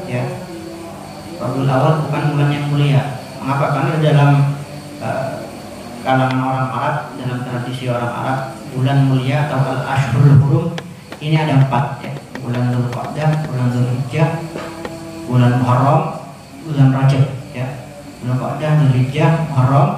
ya. Rabiul Awal bukan bulan yang mulia. Mengapa? Karena dalam kalangan orang Arab, dalam tradisi orang Arab, bulan mulia atau al-ashhurul hurum ini ada 4 ya. Bulan Dzulqa'dah, bulan Dzulhijjah, bulan Muharram, bulan Rajab ya. Dzulqa'dah, Dzulhijjah, Muharram,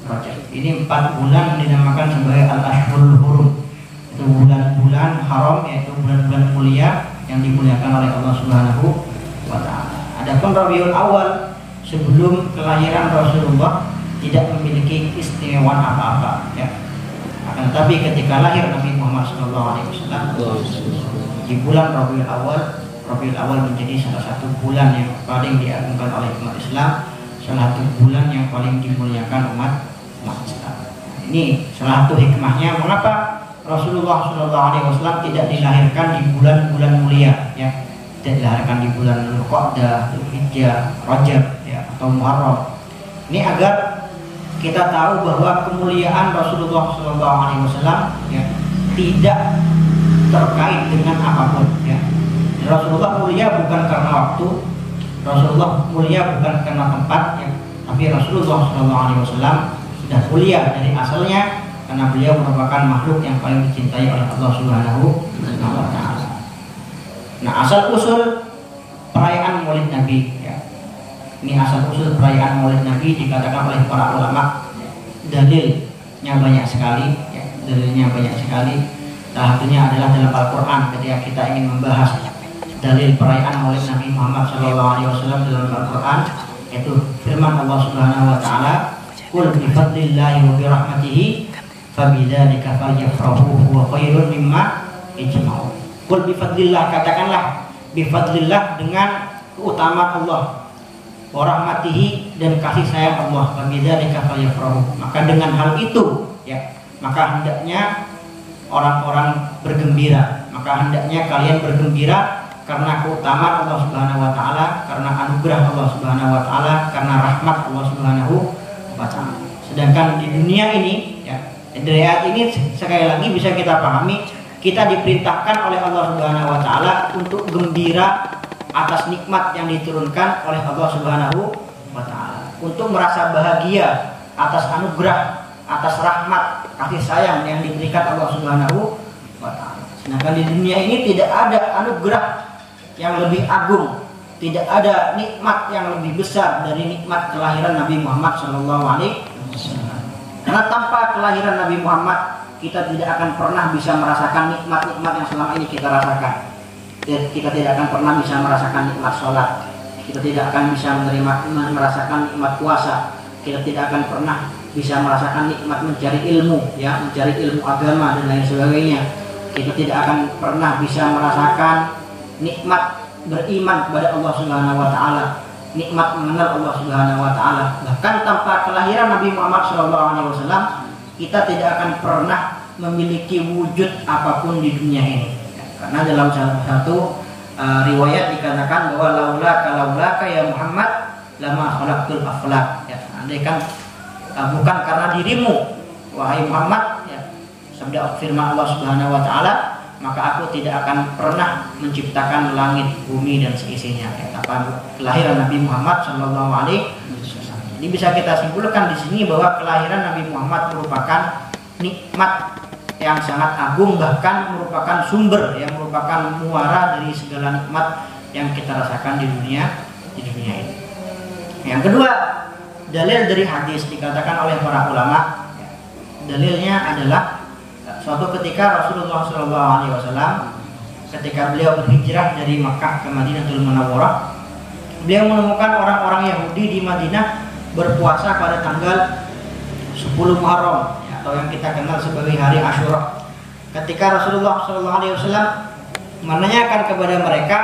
Rajab. Ini 4 bulan dinamakan sebagai al-ashhurul hurum. Itu bulan-bulan haram, yaitu bulan-bulan mulia yang dimuliakan oleh Allah Subhanahu wa taala. Adapun Rabiul Awal sebelum kelahiran Rasulullah tidak memiliki istimewaan apa-apa ya. Akan tetapi ketika lahir Nabi Muhammad SAW di bulan Rabiul Awal menjadi salah satu bulan yang paling diagungkan oleh umat Islam, salah satu bulan yang paling dimuliakan umat Islam. Ini salah satu hikmahnya mengapa Rasulullah SAW tidak dilahirkan di bulan-bulan mulia ya. Tidak dilahirkan di bulan Dzulqa'dah, Dzulhijjah, Rajab ya, atau Muharram. Ini agar kita tahu bahwa kemuliaan Rasulullah SAW ya, tidak terkait dengan apapun ya. Rasulullah mulia bukan karena waktu, Rasulullah mulia bukan karena tempat ya, tapi Rasulullah SAW sudah mulia dari asalnya karena beliau merupakan makhluk yang paling dicintai oleh Allah Subhanahu wa taala. Nah, asal usul perayaan Maulid Nabi ya. Ini asal usul perayaan Maulid Nabi dikatakan oleh para ulama, dalilnya banyak sekali ya, dalilnya banyak sekali. Salah satunya adalah dalam Al-Qur'an ketika kita ingin membahas dalil perayaan Maulid Nabi Muhammad SAW dalam Al-Qur'an, yaitu firman Allah Subhanahu wa taala, "Qul bi fadlillahi wa bi rahmatihi fabidzalika falyafrahu huwa khairun mimma yajma'un." Qul bi fadlillah, katakanlah bi fadlillah dengan keutamaan Allah, wa rahmatihi dan kasih sayang Allah, fabidzalika falyafrahu. Maka dengan hal itu ya, maka hendaknya orang-orang bergembira, maka hendaknya kalian bergembira karena keutamaan Allah Subhanahu wa taala, karena anugerah Allah Subhanahu wa taala, karena rahmat Allah Subhanahu wa taala. Sedangkan di dunia ini ya, dari ayat ini sekali lagi bisa kita pahami, kita diperintahkan oleh Allah Subhanahu wa taala untuk gembira atas nikmat yang diturunkan oleh Allah Subhanahu wa taala, untuk merasa bahagia atas anugerah, atas rahmat, kasih sayang yang diberikan Allah Subhanahu wa taala. Sedangkan di dunia ini tidak ada anugerah yang lebih agung, tidak ada nikmat yang lebih besar dari nikmat kelahiran Nabi Muhammad SAW. Karena tanpa kelahiran Nabi Muhammad, kita tidak akan pernah bisa merasakan nikmat-nikmat yang selama ini kita rasakan. Kita tidak akan pernah bisa merasakan nikmat sholat, kita tidak akan bisa merasakan nikmat puasa, kita tidak akan pernah bisa merasakan nikmat mencari ilmu ya, mencari ilmu agama dan lain sebagainya. Kita tidak akan pernah bisa merasakan nikmat beriman kepada Allah Subhanahu wa taala, nikmat mengenal Allah Subhanahu wa taala. Bahkan tanpa kelahiran Nabi Muhammad SAW, kita tidak akan pernah memiliki wujud apapun di dunia ini. Karena dalam satu riwayat dikatakan bahwa laulaka ya Muhammad lama khalaqtul aflaq ya. Andaikan bukan karena dirimu wahai Muhammad ya, sabda firman Allah Subhanahu wa taala, maka aku tidak akan pernah menciptakan langit, bumi dan seisinya ya. Tanpa kelahiran Nabi Muhammad sallallahu alaihi wasallam. Ini bisa kita simpulkan di sini bahwa kelahiran Nabi Muhammad merupakan nikmat yang sangat agung, bahkan merupakan sumber yang merupakan muara dari segala nikmat yang kita rasakan di dunia ini. Yang kedua, dalil dari hadis dikatakan oleh para ulama, dalilnya adalah suatu ketika Rasulullah SAW ketika beliau berhijrah dari Makkah ke Madinatul Munawwarah, beliau menemukan orang-orang Yahudi di Madinah berpuasa pada tanggal 10 Muharram atau yang kita kenal sebagai hari Asyura. Ketika Rasulullah SAW menanyakan kepada mereka,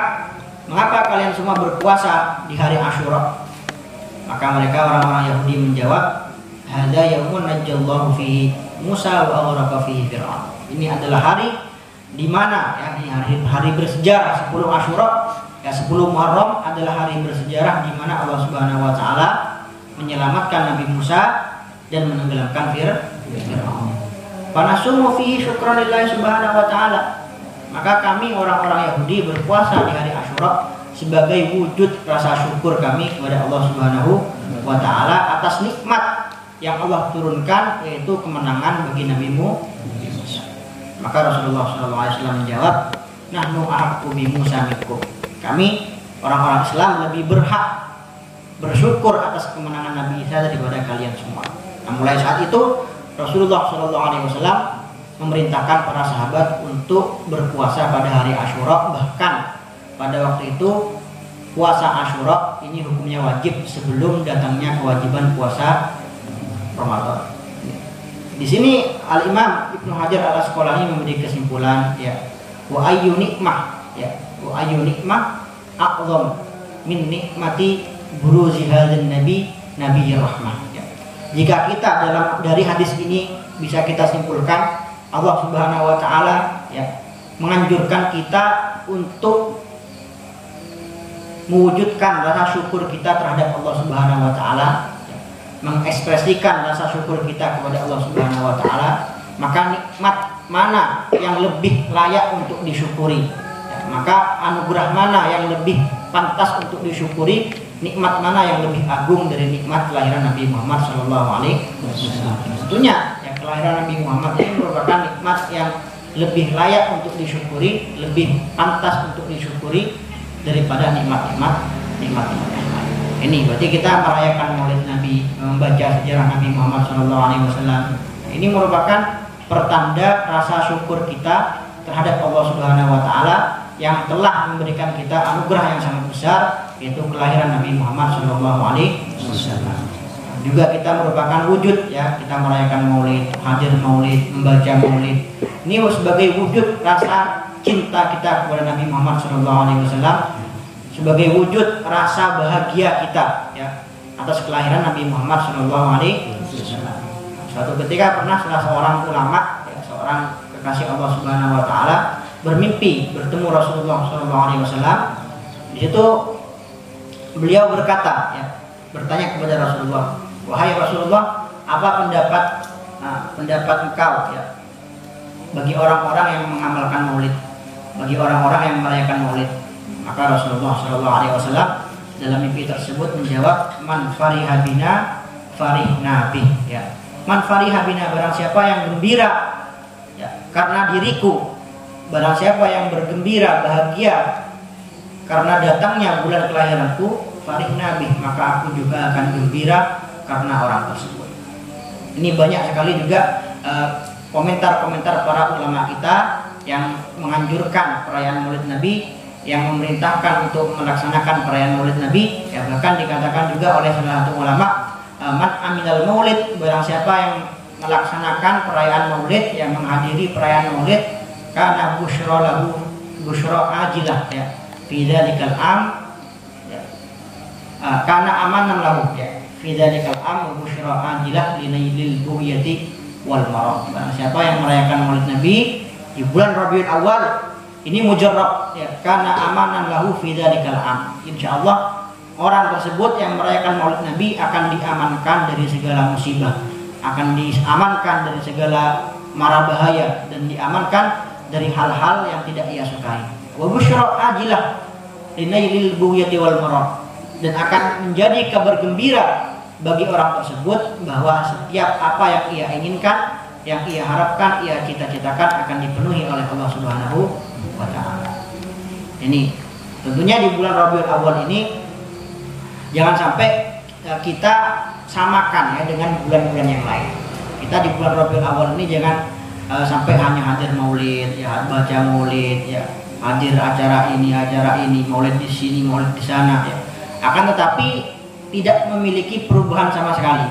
mengapa kalian semua berpuasa di hari Asyura? Maka mereka orang-orang Yahudi menjawab, hadza yaumun najjallahu fihi Musa wa aghlaqa fihi Fir'aun. Ini adalah hari di mana ya, hari bersejarah 10 Asyura ya, 10 Muharram adalah hari bersejarah di mana Allah Subhanahu wa taala menyelamatkan Nabi Musa dan menenggelamkan Fir'aun. Panasumu fihi syukranillahi subhanahu wa ta'ala. Maka kami orang-orang Yahudi berpuasa di hari Asyura sebagai wujud rasa syukur kami kepada Allah Subhanahu wa taala atas nikmat yang Allah turunkan, yaitu kemenangan bagi Nabi-Mu. Maka Rasulullah SAW menjawab, nahnu ahaqqu bi Musa minkum. Kami orang-orang Islam lebih berhak bersyukur atas kemenangan Nabi Isa daripada kalian semua. Nah, mulai saat itu Rasulullah SAW memerintahkan para sahabat untuk berpuasa pada hari Asyura. Bahkan pada waktu itu puasa Asyura ini hukumnya wajib sebelum datangnya kewajiban puasa Ramadan. Di sini Al-Imam Ibnu Hajar Al-Asqalani memberi kesimpulan, ya, wa ayyu nikmah, ya, wa ayyu nikmah a'zam min nikmati buruzi hadzal nabi nabiyir rahmah, ya. Jika kita dari hadis ini bisa kita simpulkan, Allah Subhanahu wa taala, ya, menganjurkan kita untuk mewujudkan rasa syukur kita terhadap Allah Subhanahu wa taala, mengekspresikan rasa syukur kita kepada Allah Subhanahu wa taala. Maka nikmat mana yang lebih layak untuk disyukuri, ya, maka anugerah mana yang lebih pantas untuk disyukuri, nikmat mana yang lebih agung dari nikmat kelahiran Nabi Muhammad SAW. Tentunya, ya, kelahiran Nabi Muhammad ini merupakan nikmat yang lebih layak untuk disyukuri, lebih pantas untuk disyukuri daripada nikmat-nikmat yang lain. Ini berarti kita merayakan Maulid Nabi, membaca sejarah Nabi Muhammad SAW. Ini merupakan pertanda rasa syukur kita terhadap Allah Subhanahu wa taala yang telah memberikan kita anugerah yang sangat besar, yaitu kelahiran Nabi Muhammad SAW. Juga kita merupakan wujud, ya, kita merayakan Maulid, hadir Maulid, membaca Maulid. Ini sebagai wujud rasa cinta kita kepada Nabi Muhammad SAW, sebagai wujud rasa bahagia kita, ya, atas kelahiran Nabi Muhammad SAW. Suatu ketika pernah salah seorang ulama, ya, seorang kekasih Allah Subhanahu wa taala, bermimpi bertemu Rasulullah SAW. Di situ beliau berkata, ya, bertanya kepada Rasulullah, wahai Rasulullah, apa pendapat engkau, ya, bagi orang-orang yang mengamalkan Maulid, bagi orang-orang yang merayakan Maulid? Maka Rasulullah SAW dalam mimpi tersebut menjawab, man fariha bina farihna bih, ya. Man fariha bina, barang siapa yang gembira, ya, karena diriku, barang siapa yang bergembira, bahagia karena datangnya bulan kelahiranku, farihna bih, maka aku juga akan gembira karena orang tersebut. Ini banyak sekali juga komentar-komentar para ulama kita yang menganjurkan perayaan Maulid Nabi, yang memerintahkan untuk melaksanakan perayaan Maulid Nabi, ya. Bahkan dikatakan juga oleh salah satu ulama, man aminal maulid, barang siapa yang melaksanakan perayaan Maulid, yang menghadiri perayaan Maulid, kana busyra lahu busyra ajilah, ya, fi dzalikal am, ya, kana amanan lahu, ya, fi dzalikal am busyra ajilah linailil buhyati wal marad. Barang siapa yang merayakan Maulid Nabi di bulan Rabiul Awal, ini mujarrab, ya, karena amanan lahu fi dzalikal am. Insyaallah orang tersebut yang merayakan Maulid Nabi akan diamankan dari segala musibah, akan diamankan dari segala mara bahaya, dan diamankan dari hal-hal yang tidak ia sukai. Wa busyra ajilah linailil buhyati wal marad, dan akan menjadi kabar gembira bagi orang tersebut bahwa setiap apa yang ia inginkan, yang ia harapkan, ia cita-citakan akan dipenuhi oleh Allah Subhanahu wa ta'ala. Ini tentunya di bulan Rabiul Awal ini jangan sampai kita samakan, ya, dengan bulan-bulan yang lain. Kita di bulan Rabiul Awal ini jangan sampai hanya hadir Maulid, ya, baca Maulid, ya, hadir acara ini, Maulid di sini, Maulid di sana, ya. Akan tetapi tidak memiliki perubahan sama sekali.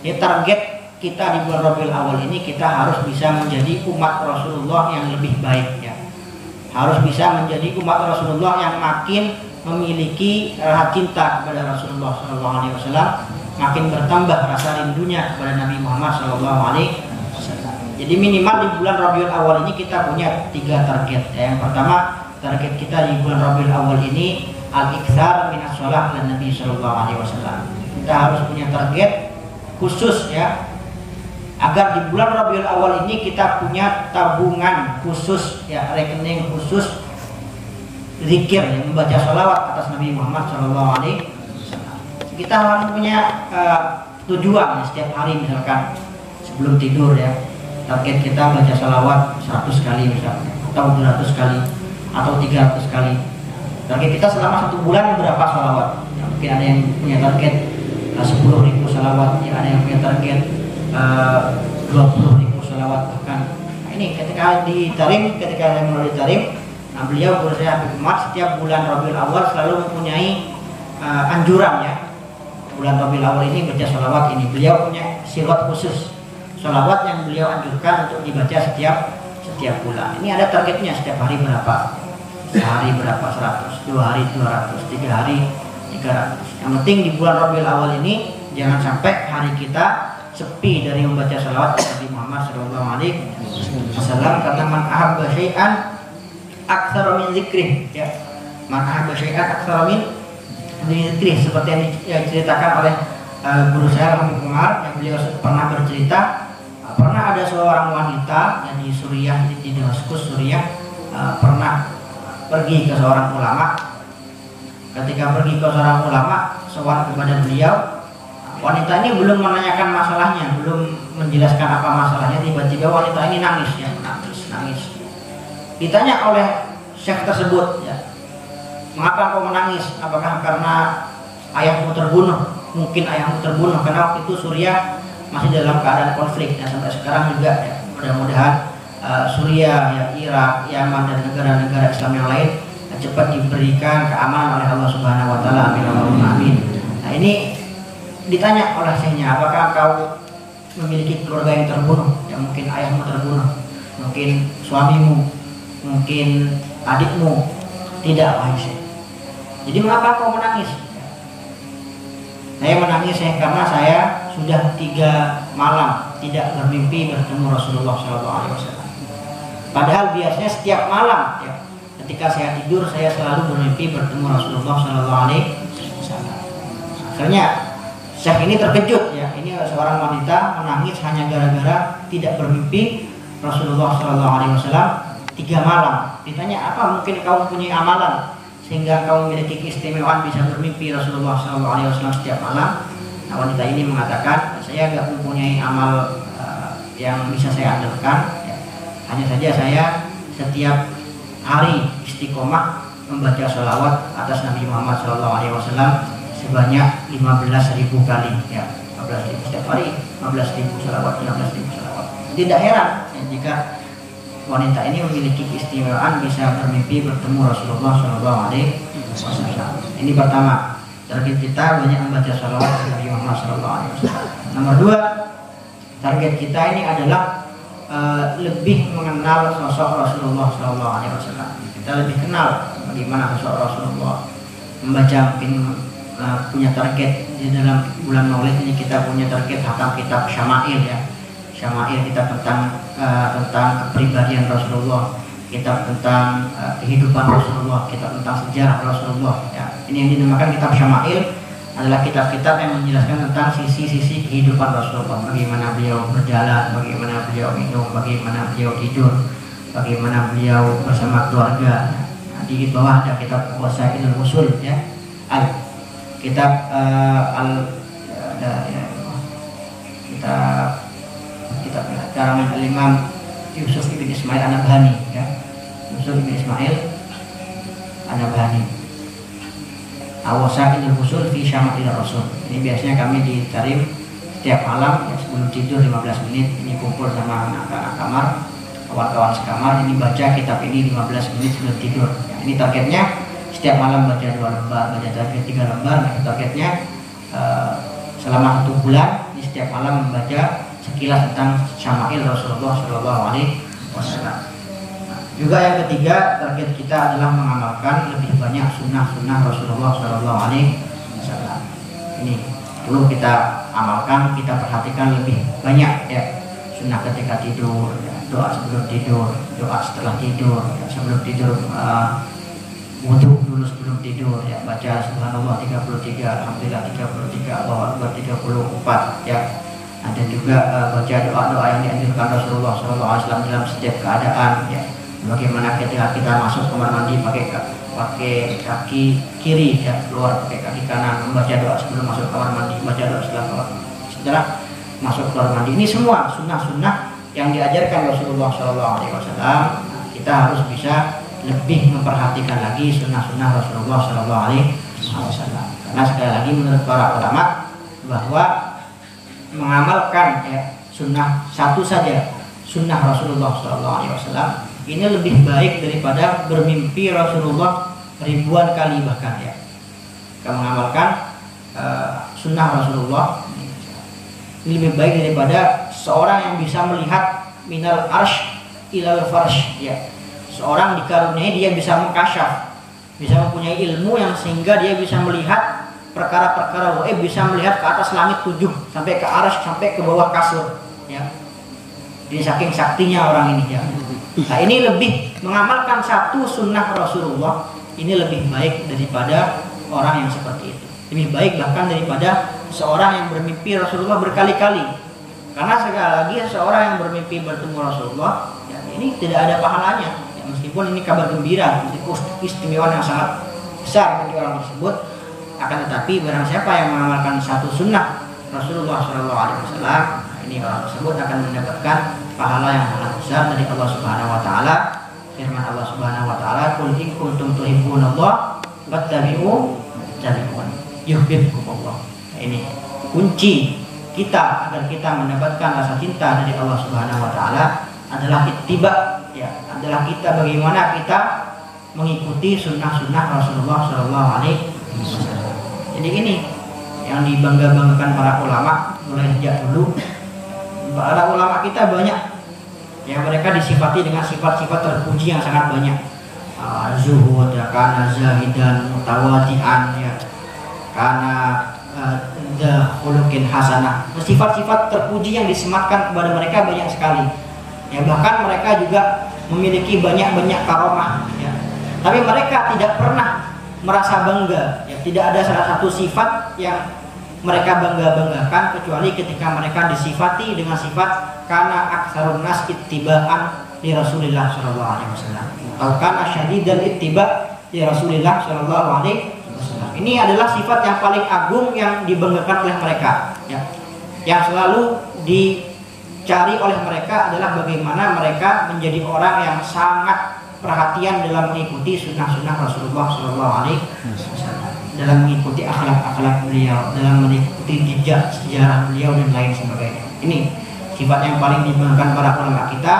Ya, target kita di bulan Rabiul Awal ini, kita harus bisa menjadi umat Rasulullah yang lebih baik, ya. Harus bisa menjadi umat Rasulullah yang makin memiliki rasa cinta kepada Rasulullah SAW, makin bertambah rasa rindunya kepada Nabi Muhammad SAW. Jadi minimal di bulan Rabiul Awal ini kita punya 3 target, ya. Yang pertama, target kita di bulan Rabiul Awal ini al-iktsar minas shalah ala Nabi SAW. Kita harus punya target khusus, ya, agar di bulan Rabiul Awal ini kita punya tabungan khusus, ya, rekening khusus zikir, yang membaca sholawat atas Nabi Muhammad SAW. Kita harus punya tujuan setiap hari, misalkan sebelum tidur ya, target kita baca sholawat 100 kali misalnya, atau 200 kali, atau 300 kali. Target kita selama 1 bulan berapa sholawat ya, mungkin ada yang punya target 10.000 sholawat ya, ada yang punya target 20.000 sholawat bahkan. Nah, ini ketika ditarim, ketika saya melalui tarim, nah beliau guru saya Habib Umar setiap bulan Rabiul Awal selalu mempunyai anjuran ya. Bulan Rabiul Awal ini baca sholawat ini, beliau punya sirat khusus sholawat yang beliau anjurkan untuk dibaca setiap bulan. Ini ada targetnya, setiap hari berapa, sehari berapa, 100, 2 hari 200, 3 hari 300. Yang penting di bulan Rabiul Awal ini jangan sampai hari kita sepi dari membaca sholawat Nabi Muhammad SAW, karena man ahabba syai'an aktsara min zikrih ya, man ahabba syai'an aktsara min zikrih, seperti yang diceritakan oleh guru saya Habib Umar, yang beliau pernah bercerita, pernah ada seorang wanita yang di Suriah, di Damaskus Suriah, pernah pergi ke seorang ulama. Ketika pergi ke seorang ulama, sowan kepada beliau, wanita ini belum menanyakan masalahnya, belum menjelaskan apa masalahnya, tiba-tiba wanita ini nangis ya, nangis. Ditanya oleh syekh tersebut ya, mengapa kau menangis? Apakah karena ayahmu terbunuh? Mungkin ayahmu terbunuh, karena waktu itu Suriah masih dalam keadaan konflik ya, sampai sekarang juga ya. Mudah-mudahan Suriah, ya, Irak, Yaman dan negara-negara Islam yang lain cepat diberikan keamanan oleh Allah Subhanahu Wa Taala. Amin. Nah, ini ditanya oleh syekhnya, apakah kau memiliki keluarga yang terbunuh? Ya, mungkin ayahmu terbunuh, mungkin suamimu, mungkin adikmu. Tidak, wahai syekh. Jadi mengapa kau menangis? Saya menangis karena saya sudah 3 malam tidak bermimpi bertemu Rasulullah SAW. Padahal biasanya setiap malam ya, ketika saya tidur saya selalu bermimpi bertemu Rasulullah SAW. Akhirnya syekh ini terkejut ya, ini seorang wanita menangis hanya gara-gara tidak bermimpi Rasulullah SAW 3 malam. Ditanya, apa mungkin kau mempunyai amalan sehingga kau memiliki keistimewaan bisa bermimpi Rasulullah SAW setiap malam? Nah, wanita ini mengatakan, saya nggak mempunyai amal yang bisa saya andalkan ya. Hanya saja saya setiap hari istiqomah membaca sholawat atas Nabi Muhammad SAW sebanyak 15.000 kali ya, 15.000 setiap hari, 15.000 sholawat, 15.000 sholawat. Tidak heran ya, jika wanita ini memiliki keistimewaan bisa bermimpi bertemu Rasulullah SAW. Ini pertama, target kita banyak membaca sholawat Nabi Muhammad SAW. Nomor 2, target kita ini adalah lebih mengenal sosok Rasulullah SAW. Kita lebih kenal bagaimana sosok Rasulullah. Membaca mungkin punya target di dalam bulan Maulid ini, kita punya target hatam kitab Syama'il ya. Syama'il kita tentang kepribadian Rasulullah, kitab tentang kehidupan Rasulullah, kitab tentang sejarah Rasulullah ya. Ini yang dinamakan kitab Syama'il, adalah kitab-kitab yang menjelaskan tentang sisi-sisi kehidupan Rasulullah, bagaimana beliau berjalan, bagaimana beliau minum, bagaimana beliau tidur, bagaimana beliau bersama keluarga. Nah, di bawah ada kitab Wasailul Usul ya, kitab karangan Al-Imam Yusuf ibn Ismail An-Nabhani ya. Yusuf ibn Ismail An-Nabhani, Wasailul Usul fi Syama'il Rasul. Ini biasanya kami ditarim setiap malam ya, sebelum tidur 15 menit ini kumpul sama anak-anak kamar, kawan-kawan sekamar, ini baca kitab ini 15 menit sebelum tidur ya. Ini targetnya setiap malam baca 2 lembar, baca target 3 lembar. Nah, targetnya selama 1 bulan ini setiap malam membaca sekilas tentang Syama'il Rasulullah SAW. Nah, juga yang ketiga, target kita adalah mengamalkan lebih banyak sunnah-sunnah Rasulullah SAW. Ini perlu kita amalkan, kita perhatikan lebih banyak ya. Sunnah ketika tidur ya, doa sebelum tidur, doa setelah tidur ya, sebelum tidur wudhu dulu sebelum tidur ya, baca subhanallah 33, alhamdulillah 33, Allahu akbar 34 ya. Ada juga baca doa-doa yang dianjurkan Rasulullah SAW dalam setiap keadaan ya. Bagaimana ketika kita masuk kamar mandi pakai pakai kaki kiri ya, keluar pakai kaki kanan, membaca doa sebelum masuk kamar mandi, baca doa setelah masuk kamar mandi. Ini semua sunnah-sunnah yang diajarkan Rasulullah SAW. Kita harus bisa lebih memperhatikan lagi sunnah-sunnah Rasulullah SAW. Karena sekali lagi menurut para ulama bahwa mengamalkan sunnah satu saja, sunnah Rasulullah SAW, ini lebih baik daripada bermimpi Rasulullah ribuan kali bahkan ya. Kita mengamalkan sunnah Rasulullah ini lebih baik daripada seorang yang bisa melihat minal arsh ilal farsh ya. Seorang dikaruniai dia bisa mengkasyaf, bisa mempunyai ilmu yang sehingga dia bisa melihat perkara-perkara gaib, bisa melihat ke atas langit 7 sampai ke arsh, sampai ke bawah kasur ya. Jadi saking saktinya orang ini ya. Nah ini lebih mengamalkan satu sunnah Rasulullah ini lebih baik daripada orang yang seperti itu. Lebih baik bahkan daripada seorang yang bermimpi Rasulullah berkali-kali. Karena sekali lagi seorang yang bermimpi bertemu Rasulullah ya, ini tidak ada pahalanya ya, meskipun ini kabar gembira, istimewa yang sangat besar bagi orang tersebut. Akan tetapi barang siapa yang mengamalkan satu sunnah Rasulullah SAW, ini orang tersebut akan mendapatkan pahala yang sangat besar dari Allah Subhanahu wa taala. Firman Allah Subhanahu wa taala, "Qul in kuntum tuhibbunallaha fattabi'u yuhibbukumullah." Nah, ini kunci kita agar kita mendapatkan rasa cinta dari Allah Subhanahu wa taala adalah ittiba ya, adalah kita bagaimana kita mengikuti sunnah-sunnah Rasulullah sallallahu alaihi wasallam. Jadi ini yang dibangga-banggakan para ulama mulai sejak dulu. Para ulama kita banyak yang mereka disifati dengan sifat-sifat terpuji yang sangat banyak. Zuhud ya, karena zahidan mutawadian ya, karena khuluqin hasanah. Sifat-sifat terpuji yang disematkan kepada mereka banyak sekali. Ya, bahkan mereka juga memiliki banyak-banyak karomah ya. Tapi mereka tidak pernah merasa bangga ya. Tidak ada salah satu sifat yang mereka bangga-banggakan kecuali ketika mereka disifati dengan sifat karena aktsarun nas ittiba'an li Rasulillah sallallahu alaihi wasallam. Atau kana syadidal ittiba' li Rasulillah sallallahu alaihi wasallam. Ini adalah sifat yang paling agung yang dibanggakan oleh mereka ya. Yang selalu dicari oleh mereka adalah bagaimana mereka menjadi orang yang sangat perhatian dalam mengikuti sunnah-sunnah Rasulullah sallallahu alaihi wasallam, dalam mengikuti akhlak-akhlak beliau, dalam mengikuti jejak sejarah beliau dan lain sebagainya. Ini sifat yang paling dibanggakan para ulama kita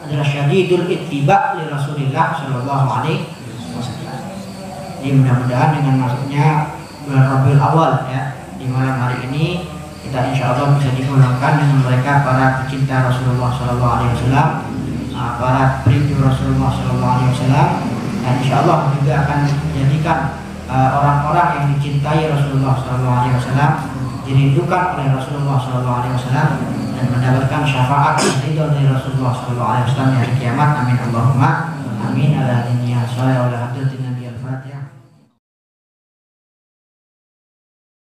adalah syadidul ittiba' li Rasulillah sallallahu alaihi wasallam. Jadi mudah-mudahan dengan masuknya bulan Rabiul Awal ya, di malam hari ini kita insya Allah bisa digolongkan dengan mereka para pecinta Rasulullah sallallahu alaihi wasallam, para perindu Rasulullah sallallahu alaihi wasallam, dan insya Allah juga akan menjadikan orang-orang yang dicintai Rasulullah SAW, dirindukan oleh Rasulullah SAW, dan mendapatkan syafaat ridho dari Rasulullah SAW di hari kiamat. Amin Allahumma amin. Ala dunia saya oleh hadirin